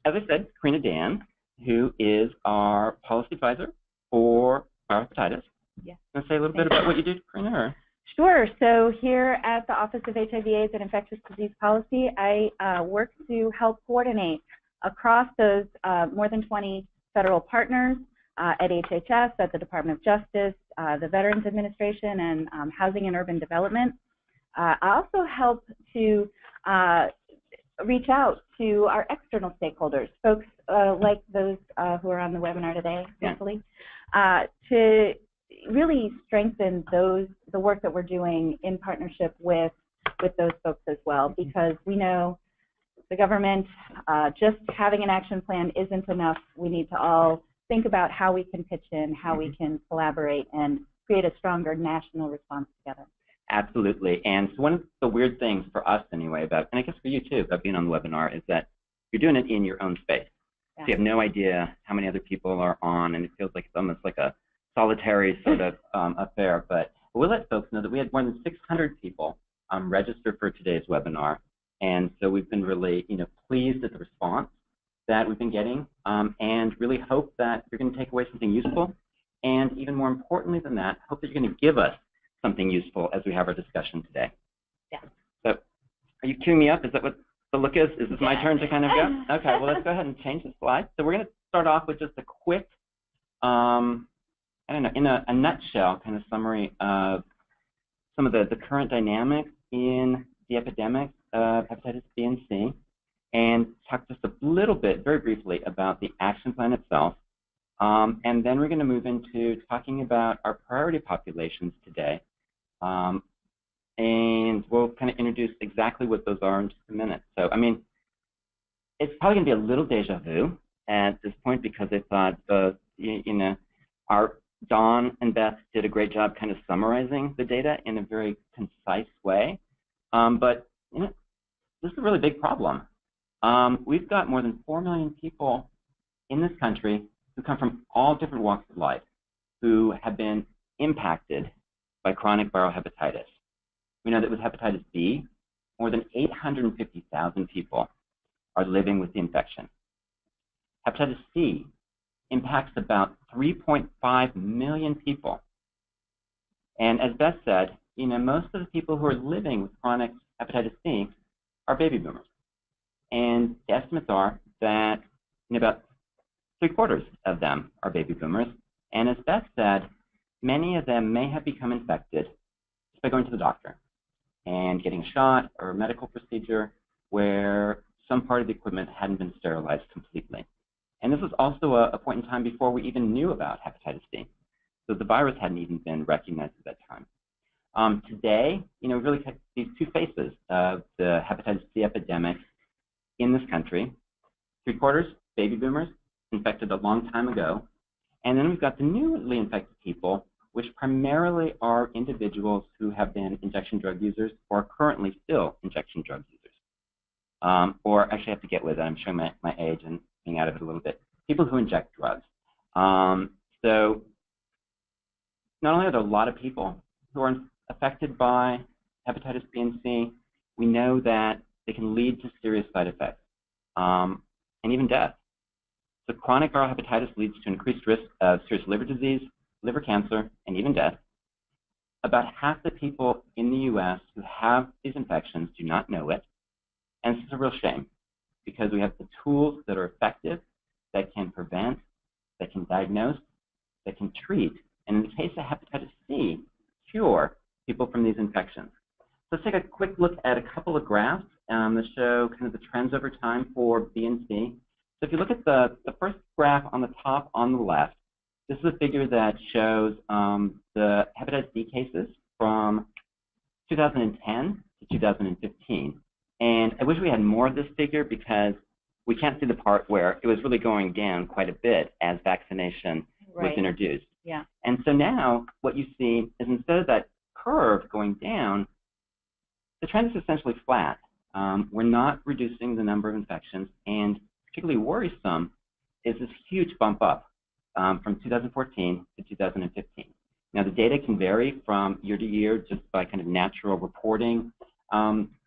as I said, Corinna, who is our policy advisor for hepatitis. Yes. Want to say a little bit about what you do, Corinna? Or? Sure. So here at the Office of HIV/AIDS and Infectious Disease Policy, I work to help coordinate across those more than 20 federal partners at HHS, at the Department of Justice, the Veterans Administration, and Housing and Urban Development. I also help to reach out to our external stakeholders, folks like those who are on the webinar today, hopefully, to really strengthen the work that we're doing in partnership with those folks as well, because we know the government, just having an action plan isn't enough. We need to all think about how we can pitch in, how we can collaborate and create a stronger national response together. Absolutely. And so one of the weird things for us anyway about, and I guess for you too, about being on the webinar is that you're doing it in your own space. Yeah. So you have no idea how many other people are on, and it feels like it's almost like a solitary sort of affair. But we'll let folks know that we had more than 600 people register for today's webinar. And so we've been really, pleased at the response that we've been getting, and really hope that you're going to take away something useful. And even more importantly than that, hope that you're going to give us something useful as we have our discussion today. Yeah. So are you queuing me up? Is that what the look is? Is this my turn to kind of go? Okay, well, let's go ahead and change the slide. So we're going to start off with just a quick, I don't know, in a nutshell kind of summary of some of the current dynamics in the epidemic of hepatitis B and C, and talk just a little bit, very briefly, about the action plan itself. And then we're going to move into talking about our priority populations today. And we'll kind of introduce exactly what those are in just a minute. So, I mean, it's probably going to be a little deja vu at this point, because I thought, our Dawn and Beth did a great job kind of summarizing the data in a very concise way. But this is a really big problem. We've got more than 4 million people in this country who come from all different walks of life, who have been impacted by chronic viral hepatitis. We know that with hepatitis B, more than 850,000 people are living with the infection. Hepatitis C impacts about 3.5 million people. And as Beth said, most of the people who are living with chronic hepatitis C are baby boomers. And the estimates are that about 3/4 of them are baby boomers. And as Beth said, many of them may have become infected just by going to the doctor and getting a shot or a medical procedure where some part of the equipment hadn't been sterilized completely. And this was also a point in time before we even knew about hepatitis C. So the virus hadn't even been recognized at that time. Today, we really have these two faces of the hepatitis C epidemic in this country. 3/4 baby boomers, infected a long time ago. And then we've got the newly infected people, which primarily are individuals who have been injection drug users or are currently still injection drug users. Or actually, I have to get with it. I'm showing my age and being out of it a little bit. People who inject drugs. So not only are there a lot of people who are affected by hepatitis B and C, we know that they can lead to serious side effects and even death. So chronic viral hepatitis leads to increased risk of serious liver disease, liver cancer, and even death. About half the people in the U.S. who have these infections do not know it. And this is a real shame, because we have the tools that are effective, that can prevent, that can diagnose, that can treat, and in the case of hepatitis C, cure people from these infections. So let's take a quick look at a couple of graphs that show kind of the trends over time for B and C. So if you look at the first graph on the top on the left, this is a figure that shows the hepatitis B cases from 2010 to 2015. And I wish we had more of this figure, because we can't see the part where it was really going down quite a bit as vaccination was introduced. Yeah. And so now what you see is, instead of that curve going down, the trend is essentially flat. We're not reducing the number of infections, and particularly worrisome is this huge bump up from 2014 to 2015. Now, the data can vary from year to year just by kind of natural reporting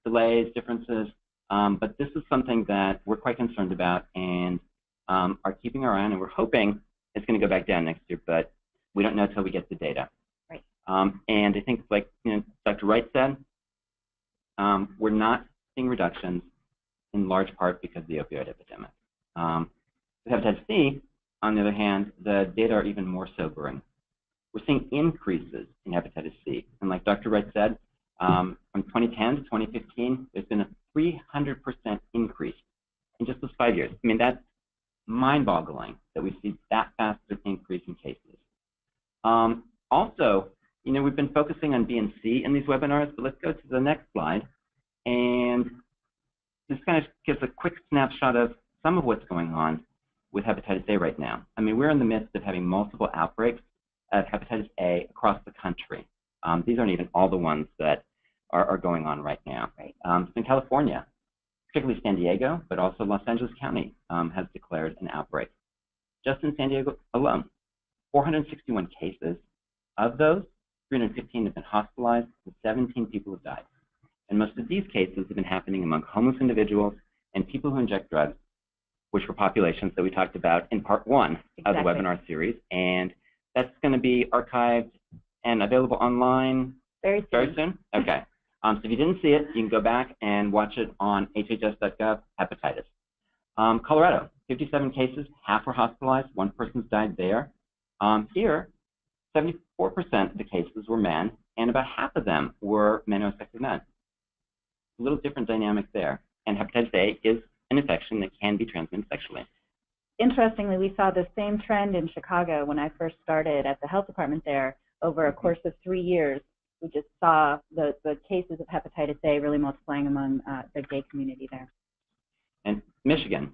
delays, differences, But this is something that we're quite concerned about and are keeping our eye on, and we're hoping it's going to go back down next year, but we don't know until we get the data. Right. And I think, like Dr. Wright said, we're not seeing reductions in large part because of the opioid epidemic. With hepatitis C, on the other hand, the data are even more sobering. We're seeing increases in hepatitis C. And like Dr. Wright said, from 2010 to 2015, there's been a 300% increase in just those 5 years. I mean, that's mind-boggling that we see that fast of increase in cases. Also, we've been focusing on B and C in these webinars, but let's go to the next slide. And this kind of gives a quick snapshot of some of what's going on with hepatitis A right now. I mean, we're in the midst of having multiple outbreaks of hepatitis A across the country. These aren't even all the ones that are going on right now. Right? So in California, particularly San Diego, but also Los Angeles County has declared an outbreak. Just in San Diego alone, 461 cases. Of those, 315 have been hospitalized, and 17 people have died. And most of these cases have been happening among homeless individuals and people who inject drugs, which were populations that we talked about in part 1 of the webinar series. And that's going to be archived and available online very soon. Okay. So if you didn't see it, you can go back and watch it on hhs.gov, hepatitis. Colorado, 57 cases, half were hospitalized, one person's died there. Here, 74% of the cases were men, and about half of them were men-infected men. A little different dynamic there. And hepatitis A is an infection that can be transmitted sexually. Interestingly, we saw the same trend in Chicago when I first started at the health department there. Over a course of 3 years, we just saw the cases of hepatitis A really multiplying among the gay community there. And Michigan,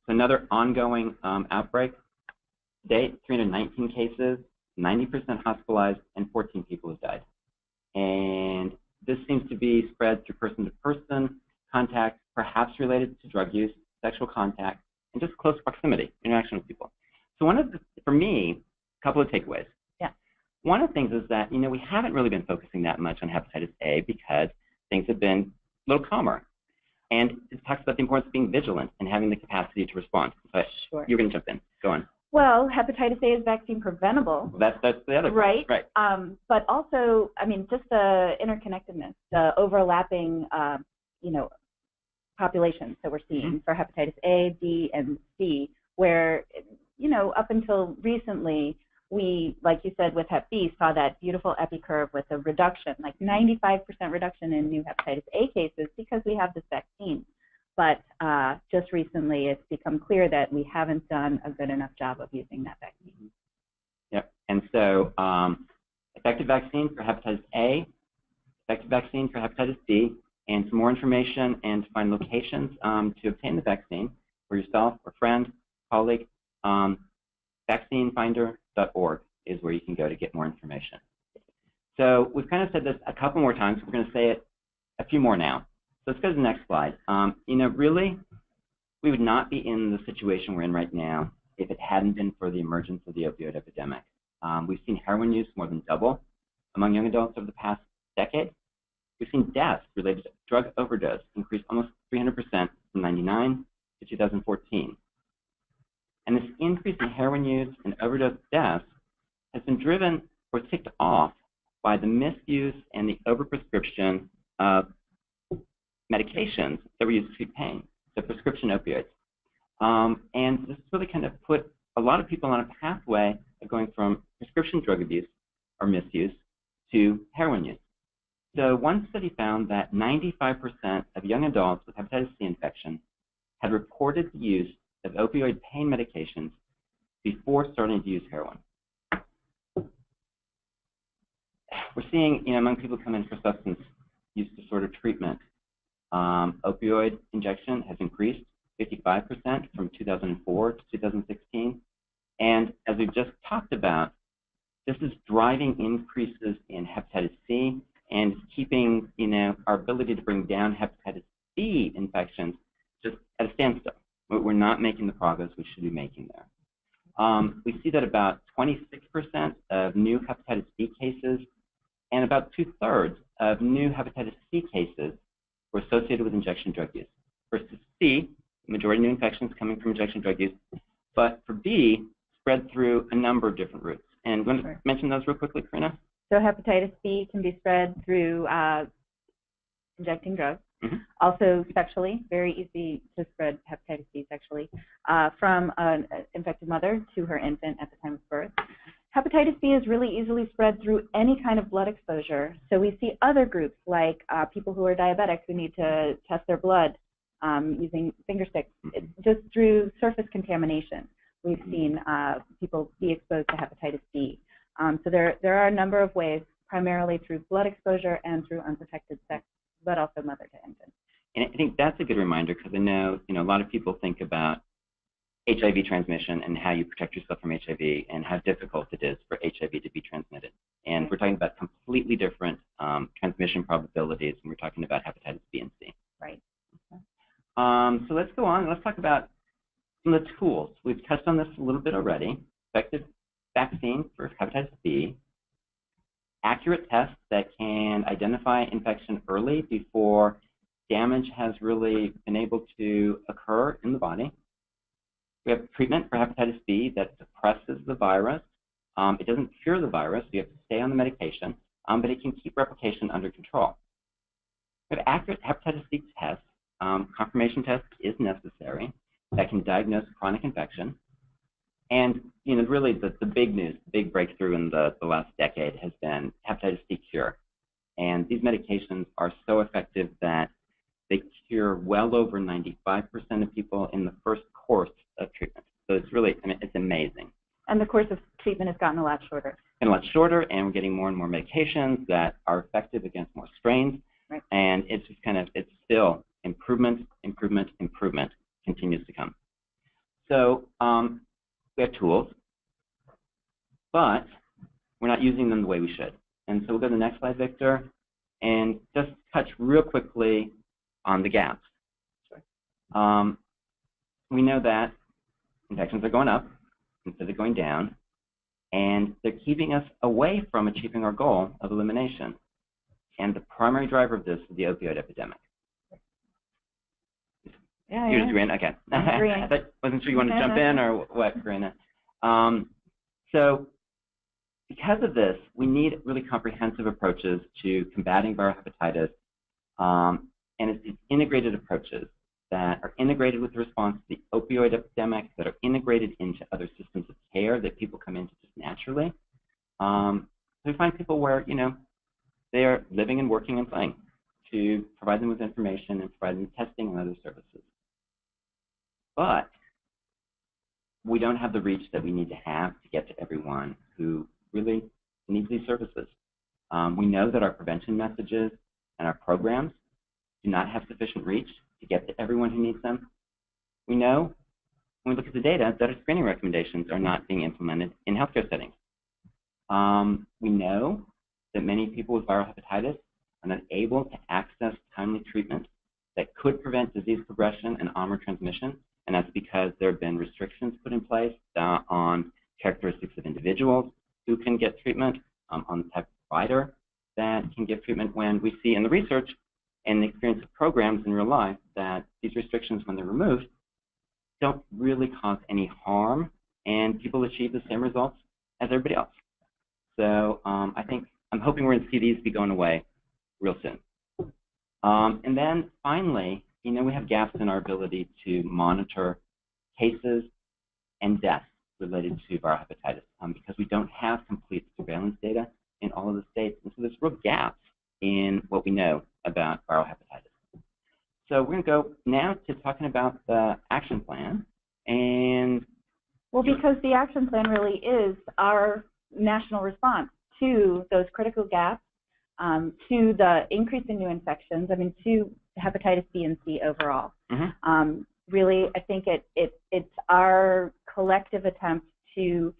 another ongoing outbreak. To date, 319 cases, 90% hospitalized, and 14 people have died. And this seems to be spread through person-to-person contact, perhaps related to drug use, sexual contact, and just close proximity, interaction with people. So for me, a couple of takeaways. Yeah. One of the things is that, we haven't really been focusing that much on hepatitis A because things have been a little calmer. And it talks about the importance of being vigilant and having the capacity to respond. But sure. You're going to jump in. Go on. Well, hepatitis A is vaccine preventable. That's the other right. Right. But also, I mean, just the interconnectedness, the overlapping, populations that we're seeing for hepatitis A, B, and C, where, up until recently, we, like you said, with Hep B, saw that beautiful epi curve with a reduction, like 95% reduction in new hepatitis A cases because we have this vaccine. But just recently, it's become clear that we haven't done a good enough job of using that vaccine. Yep. And so effective vaccine for hepatitis A, effective vaccine for hepatitis B, and some more information and to find locations to obtain the vaccine for yourself or friend, colleague, vaccinefinder.org is where you can go to get more information. So we've kind of said this a couple more times. We're going to say it a few more now. So let's go to the next slide. Really, we would not be in the situation we're in right now if it hadn't been for the emergence of the opioid epidemic. We've seen heroin use more than double among young adults over the past decade. We've seen deaths related to drug overdose increase almost 300% from 1999 to 2014. And this increase in heroin use and overdose deaths has been driven or ticked off by the misuse and the overprescription of medications that were used to treat pain, so prescription opioids. And this really kind of put a lot of people on a pathway of going from prescription drug abuse or misuse to heroin use. So one study found that 95% of young adults with hepatitis C infection had reported the use of opioid pain medications before starting to use heroin. We're seeing, among people who come in for substance use disorder treatment, opioid injection has increased 55% from 2004 to 2016. And as we've just talked about, this is driving increases in hepatitis C and keeping, our ability to bring down hepatitis B infections just at a standstill. We're not making the progress we should be making there. We see that about 26% of new hepatitis B cases and about 2/3 of new hepatitis C cases were associated with injection drug use. versus C, majority of new infections coming from injection drug use. But for B, spread through a number of different routes. And I'm going to mention those real quickly, Corinna. So hepatitis B can be spread through injecting drugs. Also sexually, very easy to spread hepatitis B sexually from an infected mother to her infant at the time of birth. Hepatitis B is really easily spread through any kind of blood exposure. So we see other groups like people who are diabetic who need to test their blood using finger sticks. Just through surface contamination, we've seen people be exposed to hepatitis B. So there are a number of ways, primarily through blood exposure and through unprotected sex, but also mother to infant. And I think that's a good reminder, because I know, a lot of people think about HIV transmission and how you protect yourself from HIV and how difficult it is for HIV to be transmitted. And we're talking about completely different transmission probabilities when we're talking about hepatitis B and C. Right. So let's go on. Let's talk about some of the tools. We've touched on this a little bit already. Effective vaccine for hepatitis B. Accurate tests that can identify infection early before damage has really been able to occur in the body. We have treatment for hepatitis B that suppresses the virus. It doesn't cure the virus, so you have to stay on the medication, but it can keep replication under control. We have accurate hepatitis C tests. Confirmation test is necessary that can diagnose chronic infection. And really the big news, the big breakthrough in the last decade has been hepatitis C cure. And these medications are so effective that they cure well over 95% of people in the first course of treatment. So it's really, it's amazing. And the course of treatment has gotten a lot shorter. And a lot shorter, and we're getting more and more medications that are effective against more strains. Right. And it's just it's still improvement, improvement, improvement continues to come. So we have tools, but we're not using them the way we should. And so we'll go to the next slide, Victor, and just touch real quickly on the gaps. We know that infections are going up instead of going down, and they're keeping us away from achieving our goal of elimination. And the primary driver of this is the opioid epidemic. Yeah, You're just agreeing? Okay. I wasn't sure you wanted to jump in or what, Corinna. So because of this, we need really comprehensive approaches to combating viral hepatitis, and it's integrated approaches that are integrated with the response to the opioid epidemic, that are integrated into other systems of care that people come into just naturally. So we find people where, they are living and working and playing to provide them with information and provide them testing and other services. But we don't have the reach that we need to have to get to everyone who really needs these services. We know that our prevention messages and our programs do not have sufficient reach to get to everyone who needs them. We know, when we look at the data, that our screening recommendations are not being implemented in healthcare settings. We know that many people with viral hepatitis are not able to access timely treatment that could prevent disease progression and onward transmission, and that's because there have been restrictions put in place on characteristics of individuals who can get treatment, on the type of provider that can give treatment, when we see in the research and the experience of programs in real life that these restrictions, when they're removed, don't really cause any harm, and people achieve the same results as everybody else. So I'm hoping we're going to see these be going away real soon. And then finally, we have gaps in our ability to monitor cases and deaths related to viral hepatitis because we don't have complete surveillance data in all of the states. And so there's real gaps in what we know about viral hepatitis. So we're going to go now to talking about the action plan. And well, because the action plan really is our national response to those critical gaps, to the increase in new infections, to hepatitis B and C overall. Really, I think it's our collective attempt to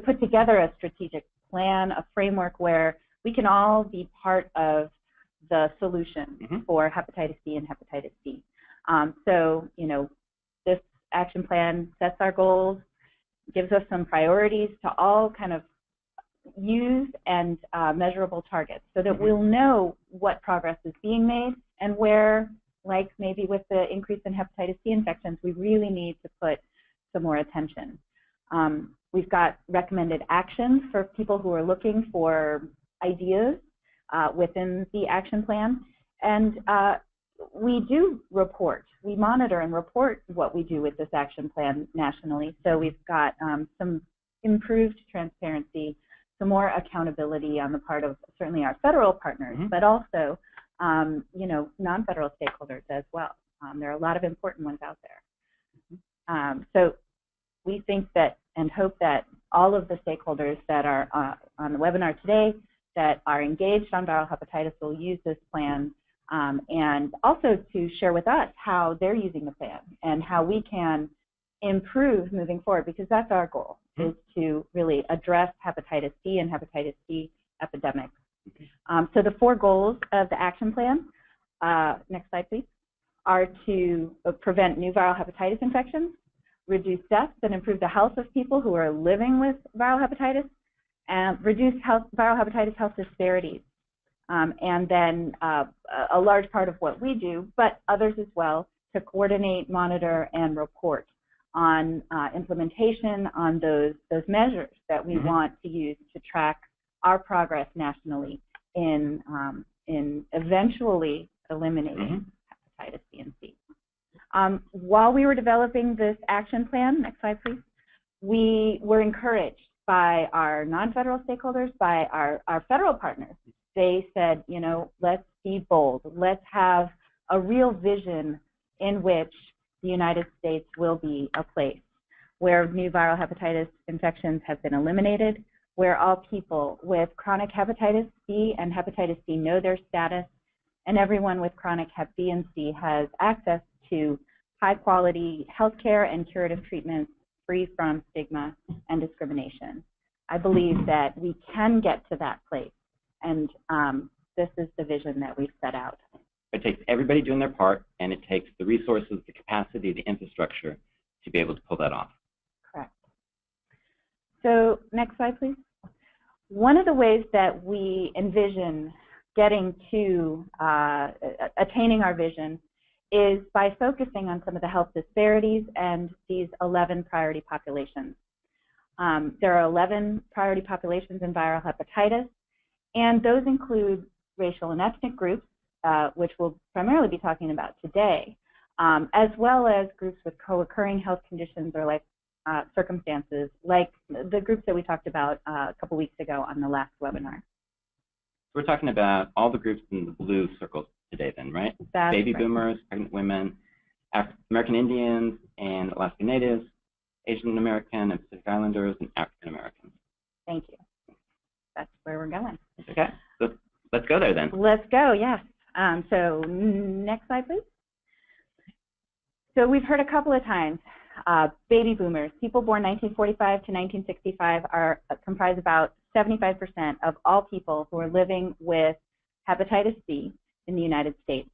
put together a strategic plan, a framework where we can all be part of the solution for hepatitis B and hepatitis C. So, this action plan sets our goals, gives us some priorities to all kind of use and measurable targets so that we'll know what progress is being made and where like maybe with the increase in hepatitis C infections, we really need to put some more attention. We've got recommended actions for people who are looking for ideas within the action plan. And we do report, we monitor and report what we do with this action plan nationally. So we've got some improved transparency, some more accountability on the part of certainly our federal partners, but also, you know, non-federal stakeholders as well. There are a lot of important ones out there. So we think that and hope that all of the stakeholders that are on the webinar today that are engaged on viral hepatitis will use this plan, and also to share with us how they're using the plan and how we can improve moving forward, because that's our goal, is to really address hepatitis C and hepatitis C epidemics. So the 4 goals of the action plan, next slide please, are to prevent new viral hepatitis infections, reduce deaths and improve the health of people who are living with viral hepatitis, and reduce viral hepatitis health disparities. And then a large part of what we do, but others as well, to coordinate, monitor, and report on implementation on those measures that we want to use to track our progress nationally in eventually eliminating hepatitis B and C. While we were developing this action plan, next slide please, we were encouraged by our non-federal stakeholders, by our federal partners. They said, you know, let's be bold. Let's have a real vision in which the United States will be a place where new viral hepatitis infections have been eliminated, where all people with chronic hepatitis B and hepatitis C know their status, and everyone with chronic hep B and C has access to high-quality healthcare and curative treatments free from stigma and discrimination. I believe that we can get to that place, and this is the vision that we've set out. It takes everybody doing their part, and it takes the resources, the capacity, the infrastructure to be able to pull that off. Correct. So next slide, please. One of the ways that we envision getting to attaining our vision is by focusing on some of the health disparities and these 11 priority populations. There are 11 priority populations in viral hepatitis, and those include racial and ethnic groups, which we'll primarily be talking about today, as well as groups with co-occurring health conditions or life circumstances, like the groups that we talked about a couple weeks ago on the last webinar. We're talking about all the groups in the blue circles today then, right? That's Baby right. boomers, pregnant women, American Indians and Alaska Natives, Asian American and Pacific Islanders, and African Americans. Thank you. That's where we're going. Okay, so let's go there then. Let's go, yes. So next slide, please. So we've heard a couple of times, baby boomers, people born 1945 to 1965 comprise about 75% of all people who are living with hepatitis C in the United States.